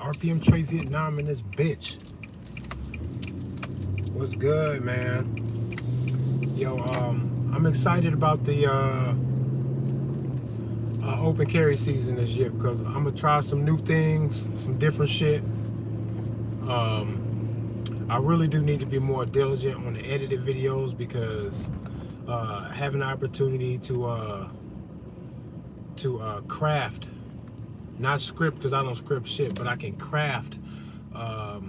RPM Trey Vietnam in this bitch. What's good, man? Yo, I'm excited about the open carry season this year because I'm gonna try some new things, some different shit. I really do need to be more diligent on the edited videos because having the opportunity to craft, not script because I don't script shit, but I can craft a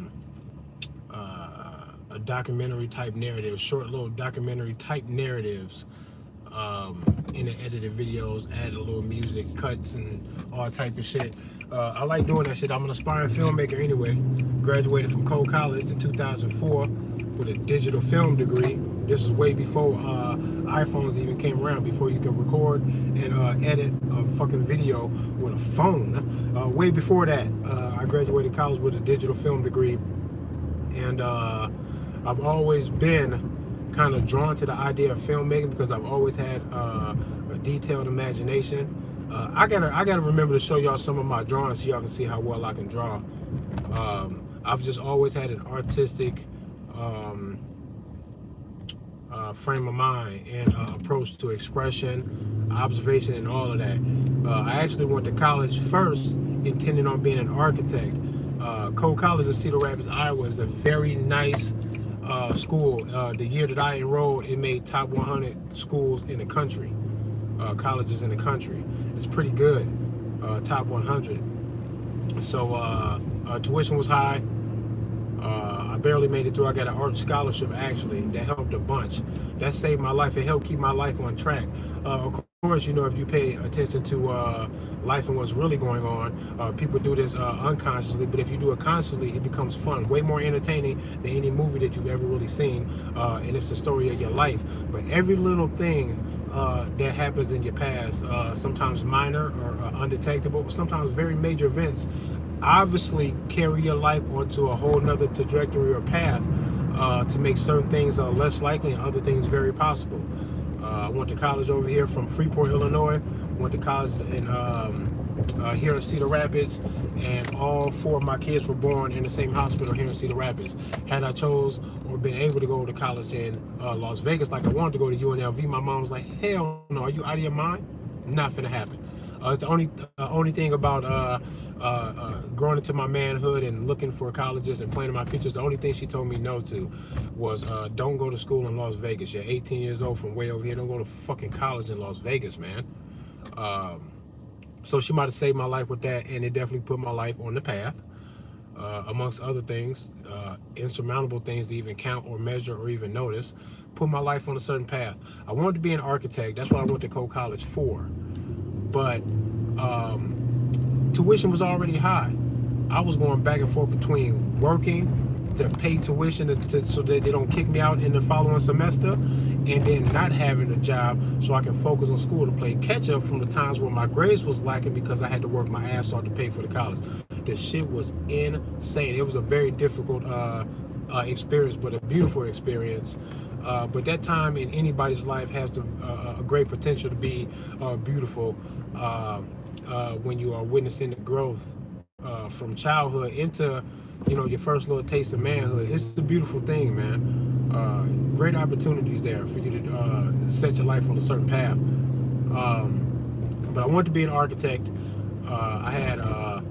documentary type narrative, short little documentary type narratives in the edited videos, add a little music, cuts, and all type of shit. I like doing that shit. I'm an aspiring filmmaker anyway. Graduated from Cole College in 2004 with a digital film degree. This was way before iPhones even came around, before you could record and edit a fucking video with a phone. Way before that, I graduated college with a digital film degree, and I've always been kind of drawn to the idea of filmmaking because I've always had a detailed imagination. I gotta remember to show y'all some of my drawings so y'all can see how well I can draw. I've just always had an artistic frame of mind and approach to expression, observation, and all of that. I actually went to college first intending on being an architect. Cole College in Cedar Rapids, Iowa is a very nice school. The year that I enrolled, it made top 100 schools in the country, colleges in the country. It's pretty good, top 100. So tuition was high. I barely made it through. I got an art scholarship actually that helped a bunch. That saved my life. It helped keep my life on track. Of course, you know, if you pay attention to life and what's really going on, people do this unconsciously, but if you do it consciously, it becomes fun, way more entertaining than any movie that you've ever really seen, and it's the story of your life. But every little thing that happens in your past, sometimes minor or undetectable, sometimes very major events, obviously carry your life onto a whole nother trajectory or path to make certain things less likely and other things very possible. I went to college over here from Freeport, Illinois. Went to college in here in Cedar Rapids, and all 4 of my kids were born in the same hospital here in Cedar Rapids. Had I chose or been able to go to college in Las Vegas like I wanted to go to UNLV, my mom was like, hell no, are you out of your mind? Not finna happen. It's the only thing about growing into my manhood and looking for colleges and planning my futures. The only thing she told me no to was don't go to school in Las Vegas. You're 18 years old from way over here. Don't go to fucking college in Las Vegas, man. So she might have saved my life with that, and it definitely put my life on the path. Amongst other things, insurmountable things to even count or measure or even notice, put my life on a certain path. I wanted to be an architect. That's what I went to Cole College for. But tuition was already high. I was going back and forth between working to pay tuition so that they don't kick me out in the following semester, and then not having a job so I can focus on school to play catch up from the times where my grades was lacking because I had to work my ass off to pay for the college. The shit was insane. It was a very difficult experience, but a beautiful experience. But that time in anybody's life has a great potential to be beautiful when you are witnessing the growth from childhood into, you know, your first little taste of manhood. It's a beautiful thing, man. Great opportunities there for you to set your life on a certain path. But I wanted to be an architect. I had a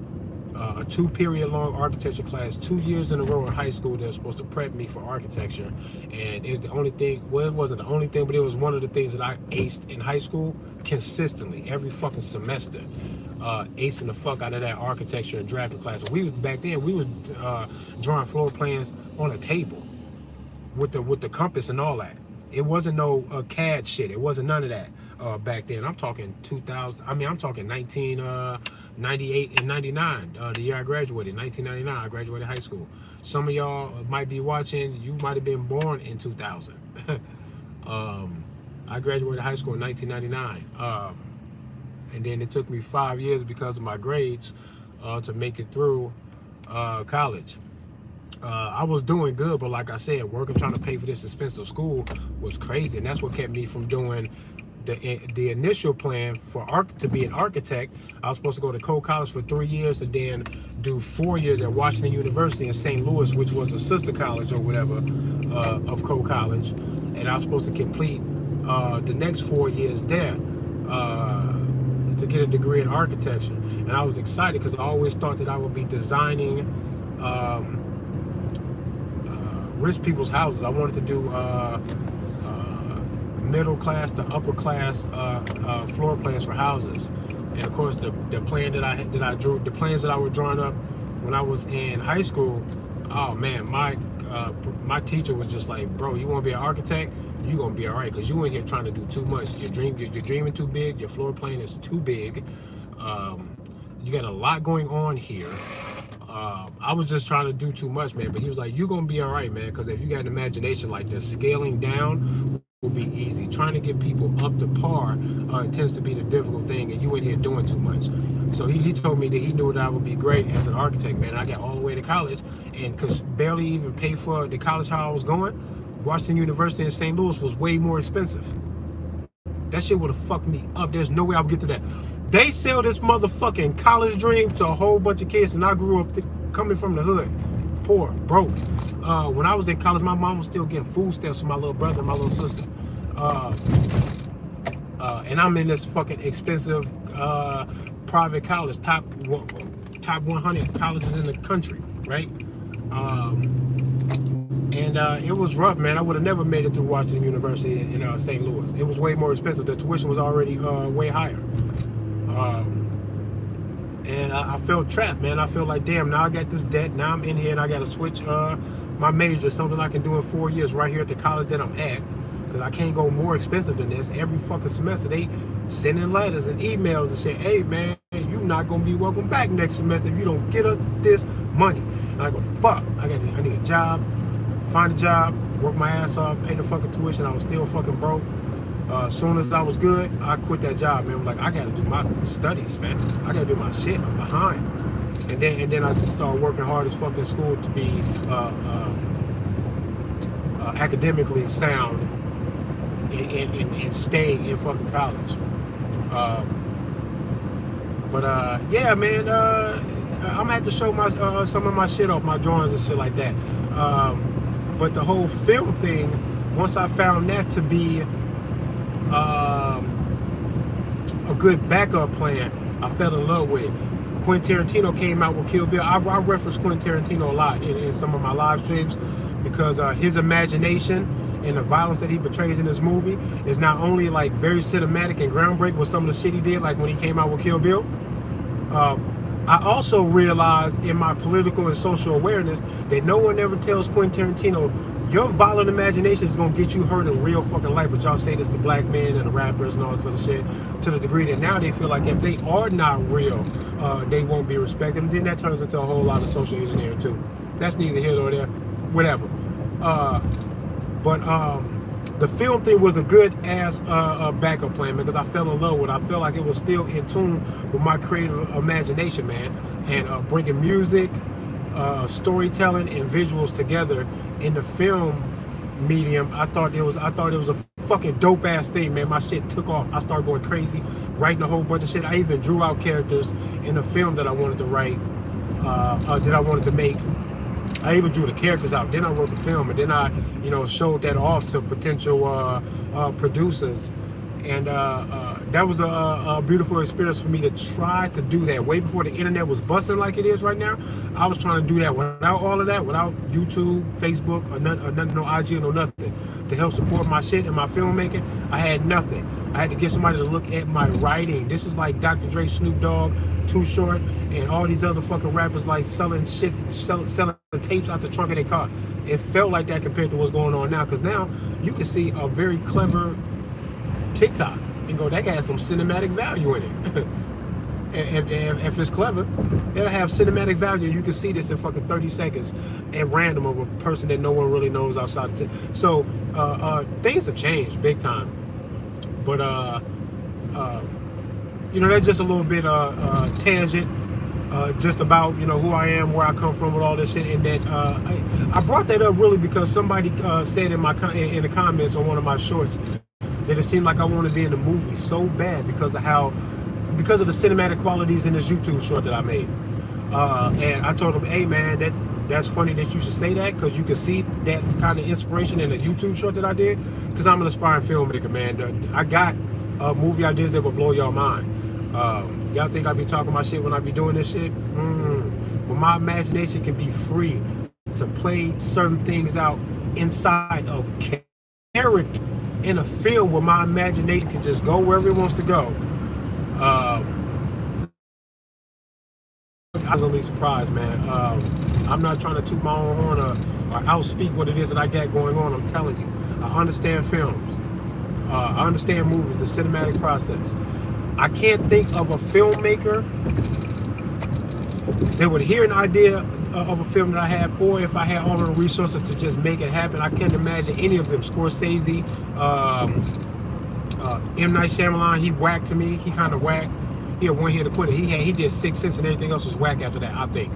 2-period long architecture class 2 years in a row in high school that was supposed to prep me for architecture, and it's the only thing, well, it wasn't the only thing, but it was one of the things that I aced in high school consistently every fucking semester. Acing the fuck out of that architecture and drafting class. We was back then, we was drawing floor plans on a table with the compass and all that. It wasn't no CAD shit. It wasn't none of that back then. I'm talking 2000. I mean, I'm talking 1998 and 99. The year I graduated, 1999. I graduated high school. Some of y'all might be watching. You might have been born in 2000. I graduated high school in 1999, and then it took me 5 years because of my grades to make it through college. I was doing good, but like I said, working, trying to pay for this expensive school was crazy, and that's what kept me from doing the initial plan to be an architect. I was supposed to go to Cole College for 3 years and then do 4 years at Washington University in St. Louis, which was a sister college or whatever of Cole College, and I was supposed to complete the next 4 years there to get a degree in architecture. And I was excited because I always thought that I would be designing rich people's houses. I wanted to do middle class to upper class floor plans for houses. And of course, the plan that I drew, the plans that I was drawing up when I was in high school. Oh man, my teacher was just like, bro, you want to be an architect? You gonna be all right, because you ain't here trying to do too much. You're dreaming too big. Your floor plan is too big. You got a lot going on here. I was just trying to do too much, man. But he was like, you gonna be all right, man, because if you got an imagination like this, scaling down will be easy. Trying to get people up to par it tends to be the difficult thing, and you ain't here doing too much. So he told me that he knew that I would be great as an architect, man. I got all the way to college and could barely even pay for the college how I was going. Washington University in St. Louis was way more expensive. That shit would have fucked me up. There's no way I would get to that. They sell this motherfucking college dream to a whole bunch of kids, and I grew up coming from the hood, poor, broke. When I was in college, my mom was still getting food stamps for my little brother and my little sister. And I'm in this fucking expensive private college, top 100 colleges in the country, right? And it was rough, man. I would have never made it through Washington University in St. Louis. It was way more expensive. The tuition was already way higher. And I felt trapped, man. I felt like, damn, now I got this debt. Now I'm in here and I got to switch my major, something I can do in 4 years right here at the college that I'm at. Because I can't go more expensive than this. Every fucking semester, they sending letters and emails and say, hey, man, you not going to be welcome back next semester if you don't get us this money. And I go, fuck, I need a job, find a job, work my ass off, pay the fucking tuition. I was still fucking broke. As soon as I was good, I quit that job, man. I'm like, I gotta do my studies, man. I gotta do my shit. I'm behind. And then I just started working hard as fucking school to be academically sound and staying in fucking college. Yeah, man. I'm gonna have to show my some of my shit off, my drawings and shit like that. But the whole film thing, once I found that to be a good backup plan, I fell in love with it. Quentin Tarantino came out with Kill Bill. I reference Quentin Tarantino a lot in some of my live streams because his imagination and the violence that he portrays in this movie is not only like very cinematic and groundbreaking with some of the shit he did, like when he came out with Kill Bill. I also realized in my political and social awareness that no one ever tells Quentin Tarantino, your violent imagination is going to get you hurt in real fucking life. But y'all say this to black men and the rappers and all this other shit, to the degree that now they feel like if they are not real, they won't be respected. And then that turns into a whole lot of social engineering too. That's neither here nor there, whatever. The film thing was a good ass backup plan, man, because I fell in love with it. I felt like it was still in tune with my creative imagination, man, and bringing music, storytelling, and visuals together in the film medium. I thought it was a fucking dope ass thing, man. My shit took off. I started going crazy, writing a whole bunch of shit. I even drew out characters in the film that I wanted to write, that I wanted to make. I even drew the characters out. Then I wrote the film, and then I, showed that off to potential producers, and that was a beautiful experience for me to try to do that. Way before the internet was busting like it is right now, I was trying to do that without all of that, without YouTube, Facebook, or nothing, no IG, no nothing, to help support my shit and my filmmaking. I had nothing. I had to get somebody to look at my writing. This is like Dr. Dre, Snoop Dogg, Too Short, and all these other fucking rappers like selling the tapes out the trunk of their car. It felt like that compared to what's going on now, because now you can see a very clever TikTok and go, that got some cinematic value in it. if it's clever, it'll have cinematic value. You can see this in fucking 30 seconds at random of a person that no one really knows outside of so things have changed big time. But that's just a little bit tangent, just about who I am, where I come from, with all this shit. And that I brought that up really because somebody said in the comments on one of my shorts that it seemed like I want to be in the movie so bad because of the cinematic qualities in this YouTube short that I made. And I told him, hey man, that's funny that you should say that, because you can see that kind of inspiration in the YouTube short that I did, because I'm an aspiring filmmaker, man. I got movie ideas that will blow your mind. Y'all think I be talking my shit when I be doing this shit? Well, my imagination can be free to play certain things out inside of character in a film where my imagination can just go wherever it wants to go. I was really surprised, man. I'm not trying to toot my own horn or outspeak what it is that I got going on. I'm telling you, I understand films. I understand movies, the cinematic process. I can't think of a filmmaker that would hear an idea of a film that I have, or if I had all of the resources to just make it happen. I can't imagine any of them. Scorsese, M. Night Shyamalan, he whacked to me. He kind of whacked. He had one here to quit it. He did 6 Sense and everything else was whack after that, I think.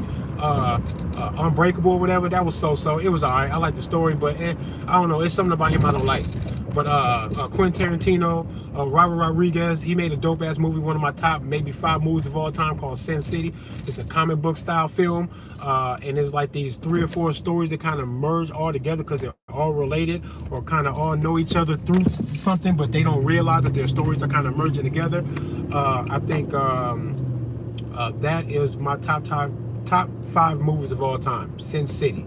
Unbreakable or whatever, that was so-so. It was all right. I like the story, but I don't know. It's something about him I don't like. But Quentin Tarantino, Robert Rodriguez, he made a dope-ass movie, one of my top maybe 5 movies of all time, called Sin City. It's a comic book style film, and there's like these 3 or 4 stories that kind of merge all together because they're all related or kind of all know each other through something, but they don't realize that their stories are kind of merging together. I think that is my top 5 movies of all time. Sin City.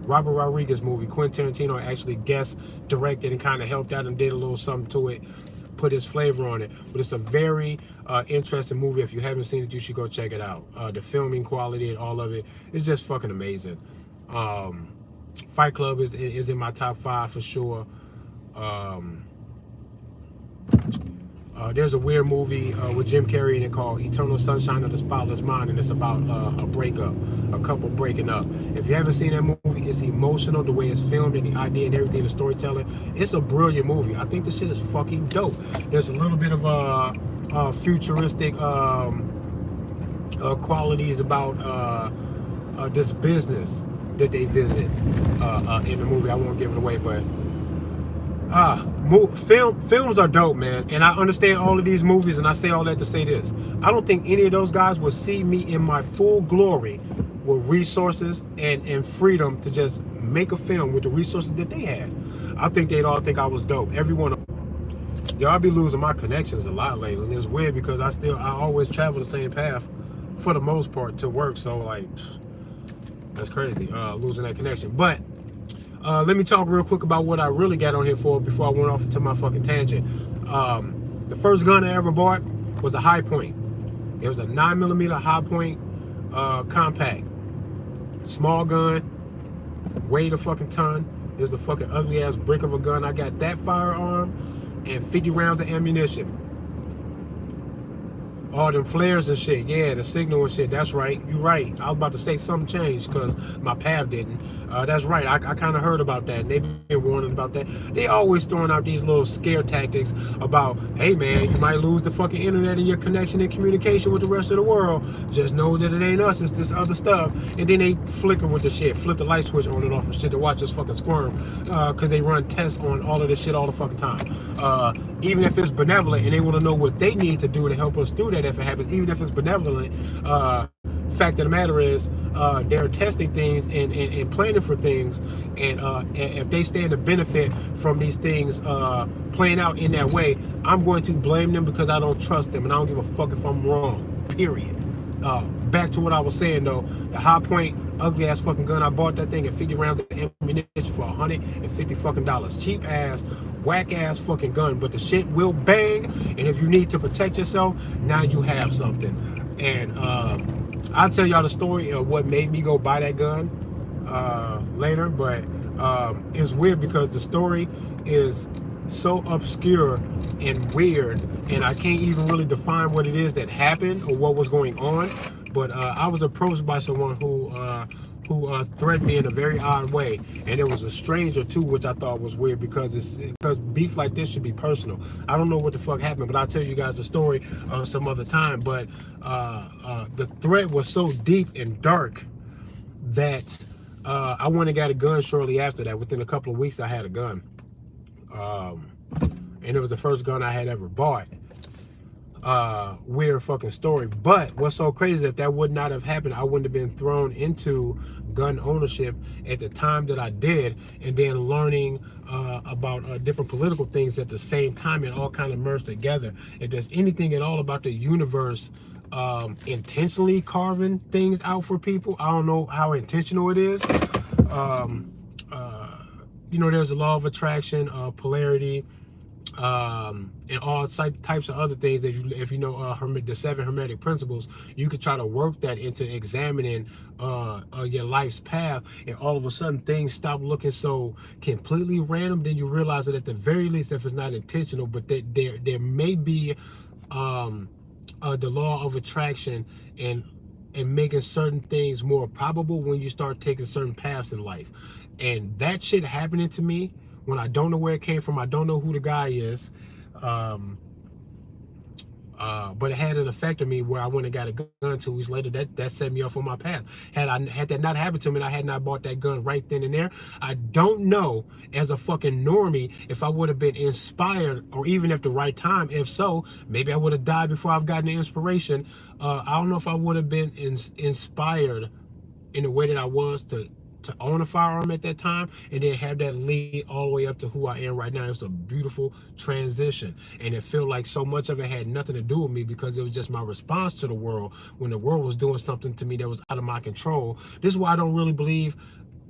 Robert Rodriguez movie. Quentin Tarantino actually guest directed and kind of helped out and did a little something to it, put his flavor on it. But it's a very interesting movie. If you haven't seen it, you should go check it out. The filming quality and all of it is just fucking amazing. Fight Club is in my top 5 for sure. There's a weird movie with Jim Carrey in it called Eternal Sunshine of the Spotless Mind, and it's about a breakup, a couple breaking up. If you haven't seen that movie, it's emotional, the way it's filmed and the idea and everything, the storytelling. It's a brilliant movie. I think the shit is fucking dope. There's a little bit of futuristic qualities about this business that they visit in the movie. I won't give it away, but films are dope, man, and I understand all of these movies, and I say all that to say this: I don't think any of those guys would see me in my full glory with resources and freedom to just make a film with the resources that they had. I think they'd all think I was dope. Everyone. Y'all be losing my connections a lot lately, and it's weird because I always travel the same path for the most part to work, so like that's crazy, losing that connection. But let me talk real quick about what I really got on here for before I went off into my fucking tangent. The first gun I ever bought was a High Point. It was a 9mm High Point compact. Small gun, weighed a fucking ton. It was a fucking ugly ass brick of a gun. I got that firearm and 50 rounds of ammunition. All them flares and shit, yeah, the signal and shit, that's right, you're right. I was about to say something changed because my path didn't. That's right, I kind of heard about that, and they've been warning about that. They always throwing out these little scare tactics about, hey man, you might lose the fucking internet and your connection and communication with the rest of the world. Just know that it ain't us, it's this other stuff. And then they flicker with the shit, flip the light switch on and off and shit to watch us fucking squirm, because they run tests on all of this shit all the fucking time. Even if it's benevolent and they want to know what they need to do to help us do that if it happens, even if it's benevolent, fact of the matter is they're testing things and planning for things, and if they stand to benefit from these things playing out in that way, I'm going to blame them because I don't trust them, and I don't give a fuck if I'm wrong, period. Back to what I was saying though, the High Point ugly ass fucking gun, I bought that thing at 50 rounds of ammunition for $150 fucking dollars. Cheap ass, whack ass fucking gun, but the shit will bang, and if you need to protect yourself, now you have something. And I'll tell y'all the story of what made me go buy that gun later, but it's weird because the story is so obscure and weird, and I can't even really define what it is that happened or what was going on. But I was approached by someone who threatened me in a very odd way, and it was a stranger too, which I thought was weird because beef like this should be personal. I don't know what the fuck happened, but I'll tell you guys the story some other time. But the threat was so deep and dark that I went and got a gun shortly after that. Within a couple of weeks, I had a gun. and it was the first gun I had ever bought. Weird fucking story. But what's so crazy is that would not have happened. I wouldn't have been thrown into gun ownership at the time that I did, and then learning about different political things at the same time, and all kind of merged together. If there's anything at all about the universe intentionally carving things out for people, I don't know how intentional it is. Um, there's a law of attraction, polarity, and all types of other things that if you know the 7 Hermetic principles, you could try to work that into examining your life's path, and all of a sudden things stop looking so completely random. Then you realize that at the very least, if it's not intentional, but that there may be the law of attraction and making certain things more probable when you start taking certain paths in life. And that shit happening to me when I don't know where it came from. I don't know who the guy is. But it had an effect on me where I went and got a gun 2 weeks later. That set me off on my path. Had that not happened to me and I had not bought that gun right then and there, I don't know, as a fucking normie, if I would have been inspired, or even at the right time. If so, maybe I would have died before I've gotten the inspiration. I don't know if I would have been inspired in the way that I was to own a firearm at that time, and then have that lead all the way up to who I am right now. It's a beautiful transition, and it felt like so much of it had nothing to do with me, because it was just my response to the world when the world was doing something to me that was out of my control. This is why I don't really believe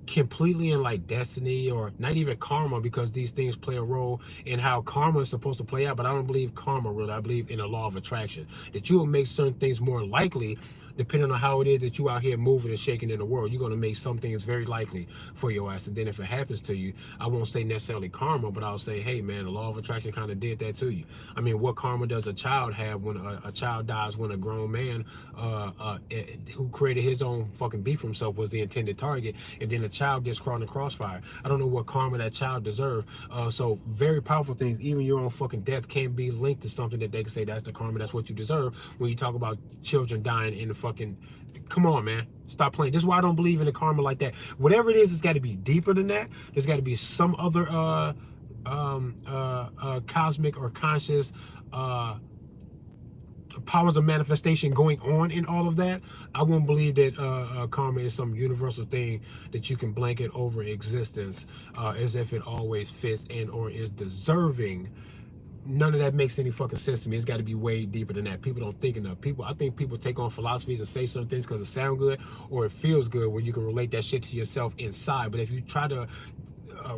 completely in like destiny, or not even karma, because these things play a role in how karma is supposed to play out. But I don't believe karma really. I believe in a law of attraction, that you will make certain things more likely depending on how it is that you out here moving and shaking in the world. You're going to make some things very likely for your ass. And then if it happens to you, I won't say necessarily karma, but I'll say, hey man, the law of attraction kind of did that to you. I mean, what karma does a child have when a child dies, when a grown man who created his own fucking beef for himself was the intended target, and then a child gets caught in the crossfire? I don't know what karma that child deserved. So very powerful things. Even your own fucking death can be linked to something that they can say that's the karma, that's what you deserve. When you talk about children dying in the fucking, come on man, stop playing. This is why I don't believe in the karma like that. Whatever it is, it's got to be deeper than that. There's got to be some other cosmic or conscious powers of manifestation going on in all of that. I won't believe that karma is some universal thing that you can blanket over existence as if it always fits and or is deserving. None of that makes any fucking sense to me. It's got to be way deeper than that. People don't think enough. I think people take on philosophies and say certain things because it sounds good or it feels good, where you can relate that shit to yourself inside. But if you try to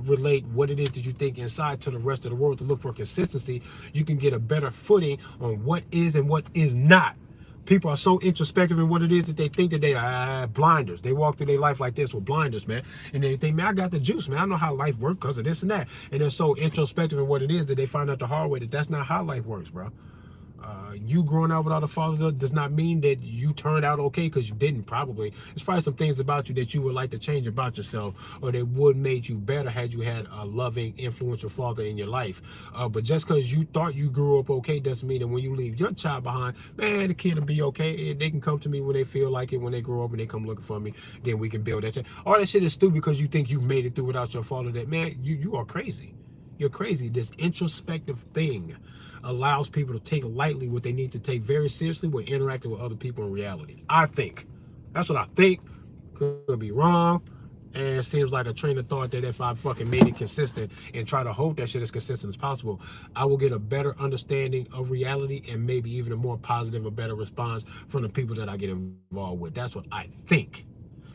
relate what it is that you think inside to the rest of the world to look for consistency, you can get a better footing on what is and what is not. People are so introspective in what it is that they think that they are blinders. They walk through their life like this with blinders, man. And they think, man, I got the juice, man. I know how life works because of this and that. And they're so introspective in what it is that they find out the hard way that that's not how life works, bro. You growing up without a father does not mean that you turned out okay, because you didn't. Probably there's probably some things about you that you would like to change about yourself, or that would make you better had you had a loving, influential father in your life. But just because you thought you grew up okay doesn't mean that when you leave your child behind, man, the kid will be okay. They can come to me when they feel like it, when they grow up and they come looking for me, then we can build that shit. All that shit is stupid because you think you made it through without your father. That, man, you are crazy. You're crazy. This introspective thing allows people to take lightly what they need to take very seriously when interacting with other people in reality. I think. That's what I think. Could be wrong. And it seems like a train of thought that if I fucking made it consistent and try to hold that shit as consistent as possible, I will get a better understanding of reality, and maybe even a more positive, a better response from the people that I get involved with. That's what I think.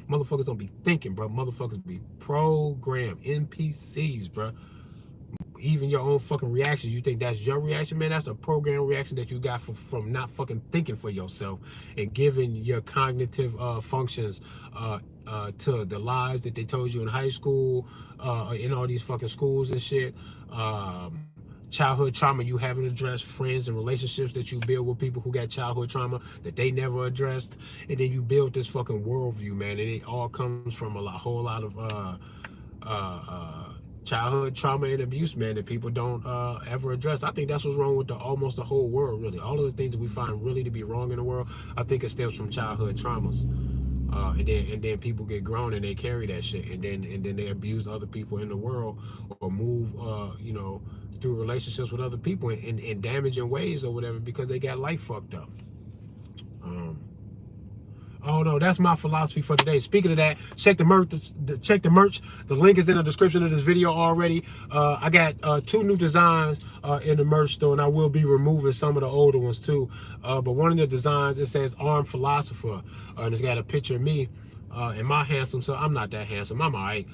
Motherfuckers don't be thinking, bro. Motherfuckers be programmed. NPCs, bro. Even your own fucking reaction, you think that's your reaction, man? That's a programmed reaction that you got from not fucking thinking for yourself and giving your cognitive functions to the lies that they told you in high school, in all these fucking schools and shit. Childhood trauma you haven't addressed, friends and relationships that you build with people who got childhood trauma that they never addressed, and then you build this fucking worldview, man, and it all comes from a whole lot of childhood trauma and abuse, man, that people don't ever address. I think that's what's wrong with almost the whole world, really. All of the things that we find really to be wrong in the world, I think it stems from childhood traumas. And then people get grown and they carry that shit, and then they abuse other people in the world, or move through relationships with other people in damaging ways or whatever, because they got life fucked up. Um, Oh no, that's my philosophy for today. Speaking of that, check the merch. Check the merch. The link is in the description of this video already. I got 2 new designs in the merch store, and I will be removing some of the older ones too. But one of the designs, it says "Armed Philosopher," and it's got a picture of me and my handsome self. I'm not that handsome. I'm alright.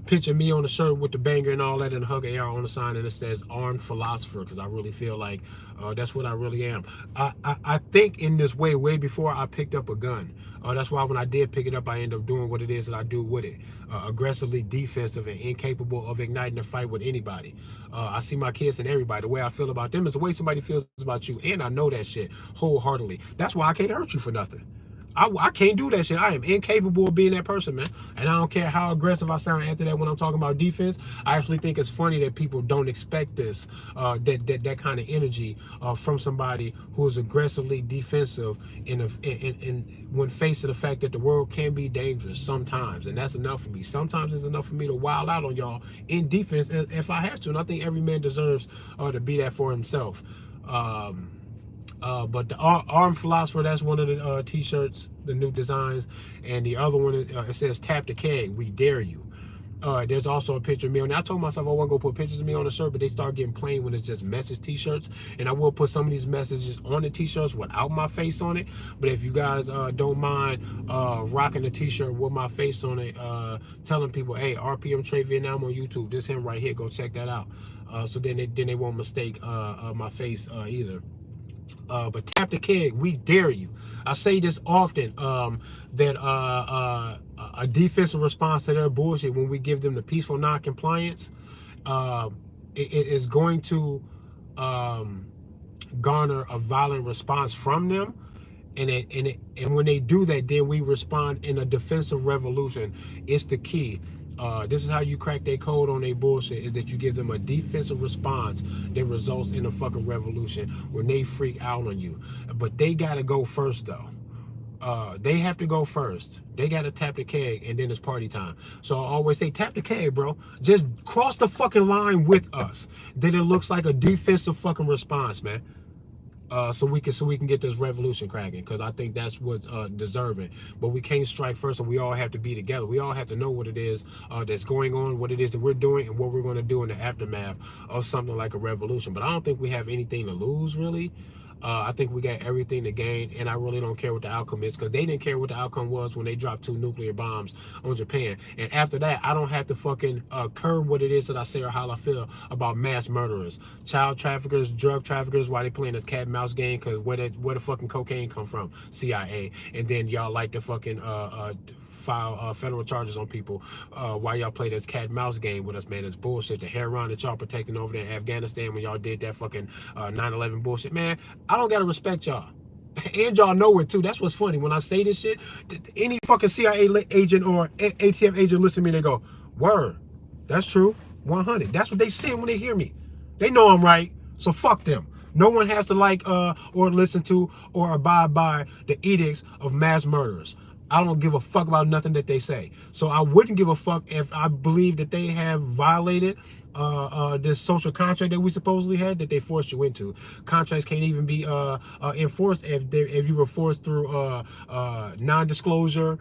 Picture me on the shirt with the banger and all that, and hug AR on the sign, and it says "Armed Philosopher," because I really feel like that's what I really am. I think in this way before I picked up a gun. That's why when I did pick it up, I end up doing what it is that I do with it. Aggressively defensive and incapable of igniting a fight with anybody. I see my kids and everybody. The way I feel about them is the way somebody feels about you, and I know that shit wholeheartedly. That's why I can't hurt you for nothing. I can't do that shit. I am incapable of being that person, man. And I don't care how aggressive I sound after that when I'm talking about defense. I actually think it's funny that people don't expect this, that kind of energy from somebody who is aggressively defensive when faced with the fact that the world can be dangerous sometimes. And that's enough for me. Sometimes it's enough for me to wild out on y'all in defense if I have to. And I think every man deserves to be that for himself. But the Armed Philosopher, that's one of the t-shirts, the new designs. And the other one, it says "Tap the Keg, we dare you." There's also a picture of me on there. I told myself I wasn't going to put pictures of me on the shirt, but they start getting plain when it's just message t-shirts. And I will put some of these messages on the t-shirts without my face on it. But if you guys don't mind rocking the t-shirt with my face on it, telling people, hey, RPM Trey Vietnam on YouTube, this him right here, go check that out. So then they won't mistake my face either. But tap the keg, we dare you. I say this often, that a defensive response to their bullshit, when we give them the peaceful non-compliance, it is going to garner a violent response from them. And when they do that, then we respond in a defensive revolution. It's the key. This is how you crack their code on their bullshit, is that you give them a defensive response that results in a fucking revolution when they freak out on you. But they gotta go first though. They have to go first. They gotta tap the keg, and then it's party time. So I always say, tap the keg, bro. Just cross the fucking line with us. Then it looks like a defensive fucking response, man. So we can get this revolution cracking, because I think that's what's deserving. But we can't strike first, and we all have to be together. We all have to know what it is that's going on, what it is that we're doing, and what we're going to do in the aftermath of something like a revolution. But I don't think we have anything to lose, really. I think we got everything to gain, and I really don't care what the outcome is, because they didn't care what the outcome was when they dropped 2 nuclear bombs on Japan. And after that, I don't have to fucking curb what it is that I say or how I feel about mass murderers, child traffickers, drug traffickers, while they playing this cat and mouse game, because where the fucking cocaine come from? CIA. And then y'all like to fucking file federal charges on people while y'all play this cat and mouse game with us, man. It's bullshit. The heroin that y'all protecting over there in Afghanistan when y'all did that fucking 9/11 bullshit, man. I don't gotta respect y'all. And y'all know it too. That's what's funny. When I say this shit, any fucking CIA agent or ATF agent listen to me, they go, word, that's true, 100. That's what they say when they hear me. They know I'm right, so fuck them. No one has to like or listen to or abide by the edicts of mass murderers. I don't give a fuck about nothing that they say. So I wouldn't give a fuck if I believe that they have violated this social contract that we supposedly had, that they forced you into. Contracts can't even be enforced if you were forced through non-disclosure,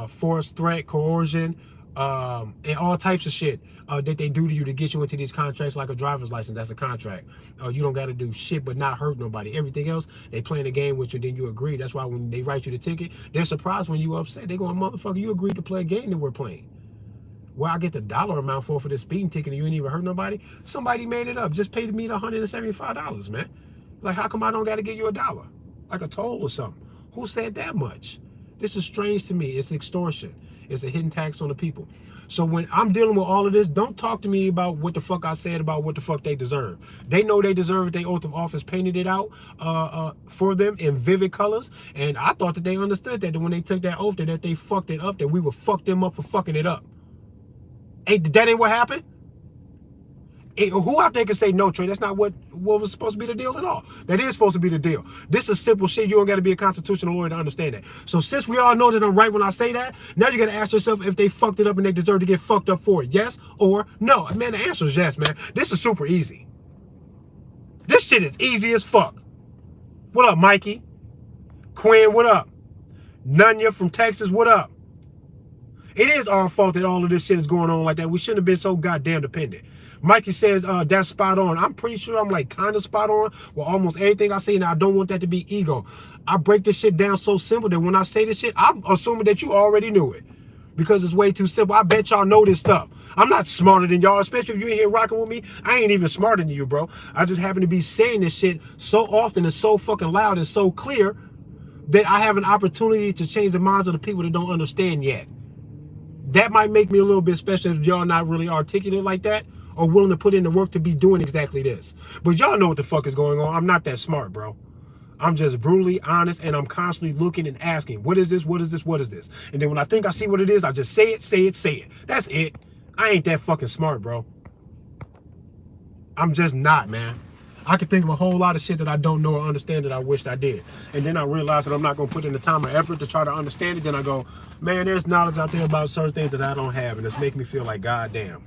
force, threat, coercion, and all types of shit that they do to you to get you into these contracts, like a driver's license. That's a contract. You don't got to do shit but not hurt nobody. Everything else, they playing the game with you, then you agree. That's why when they write you the ticket, they're surprised when you upset. They going, motherfucker, you agreed to play a game that we're playing. Where I get the dollar amount for this speeding ticket and you ain't even hurt nobody? Somebody made it up. Just paid me the $175, man. Like, how come I don't got to give you $1? Like a toll or something. Who said that much? This is strange to me. It's extortion. It's a hidden tax on the people. So when I'm dealing with all of this, don't talk to me about what the fuck I said about what the fuck they deserve. They know they deserve it. Their oath of office painted it out for them in vivid colors. And I thought that they understood that when they took that oath, that they fucked it up, that we would fuck them up for fucking it up. That ain't what happened? Who out there can say no, Trey? That's not what was supposed to be the deal at all. That is supposed to be the deal. This is simple shit. You don't got to be a constitutional lawyer to understand that. So since we all know that I'm right when I say that, now you got to ask yourself if they fucked it up and they deserve to get fucked up for it. Yes or no? Man, the answer is yes, man. This is super easy. This shit is easy as fuck. What up, Mikey? Quinn, what up? Nunya from Texas, what up? It is our fault that all of this shit is going on like that. We shouldn't have been so goddamn dependent. Mikey says, that's spot on. I'm pretty sure I'm like kind of spot on with almost everything I say, and I don't want that to be ego. I break this shit down so simple that when I say this shit, I'm assuming that you already knew it because it's way too simple. I bet y'all know this stuff. I'm not smarter than y'all, especially if you in here rocking with me. I ain't even smarter than you, bro. I just happen to be saying this shit so often and so fucking loud and so clear that I have an opportunity to change the minds of the people that don't understand yet. That might make me a little bit special if y'all not really articulate like that or willing to put in the work to be doing exactly this. But y'all know what the fuck is going on. I'm not that smart, bro. I'm just brutally honest, and I'm constantly looking and asking, what is this? What is this? What is this? And then when I think I see what it is, I just say it, say it, say it. That's it. I ain't that fucking smart, bro. I'm just not, man. I can think of a whole lot of shit that I don't know or understand that I wished I did. And then I realize that I'm not going to put in the time or effort to try to understand it. Then I go, man, there's knowledge out there about certain things that I don't have. And it's making me feel like, goddamn.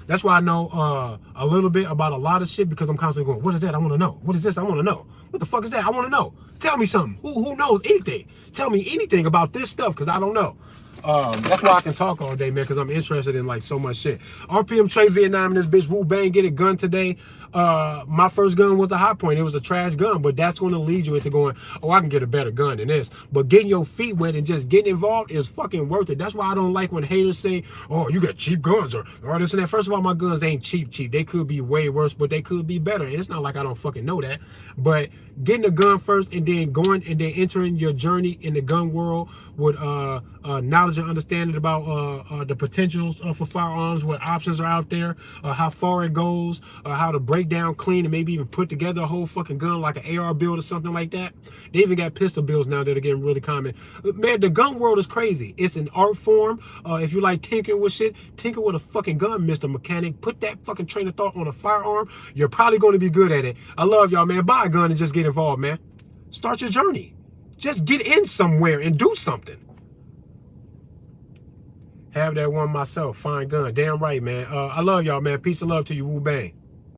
That's why I know a little bit about a lot of shit, because I'm constantly going, what is that? I want to know. What is this? I want to know. What the fuck is that? I want to know. Tell me something. Who knows anything? Tell me anything about this stuff, because I don't know. That's why I can talk all day, man, because I'm interested in like so much shit. RPM Trey Vietnam and this bitch Wu Bang get a gun today. My first gun was a Hot Point. It was a trash gun, but that's going to lead you into going, oh, I can get a better gun than this. But getting your feet wet and just getting involved is fucking worth it. That's why I don't like when haters say, oh, you got cheap guns or this and that. First of all, my guns ain't cheap. They could be way worse, but they could be better. And it's not like I don't fucking know that. But getting a gun first and then going and then entering your journey in the gun world with knowledge and understanding about the potentials for firearms, what options are out there, how far it goes, how to break down, clean, and maybe even put together a whole fucking gun like an AR build or something like that. They even got pistol builds now that are getting really common. Man, the gun world is crazy. It's an art form. If you like tinkering with shit, tinker with a fucking gun, Mr. Mechanic. Put that fucking train of thought on a firearm. You're probably going to be good at it. I love y'all, man. Buy a gun and just get involved, man. Start your journey. Just get in somewhere and do something. Have that one myself. Fine gun. Damn right, man. I love y'all, man. Peace and love to you. Wu Bang.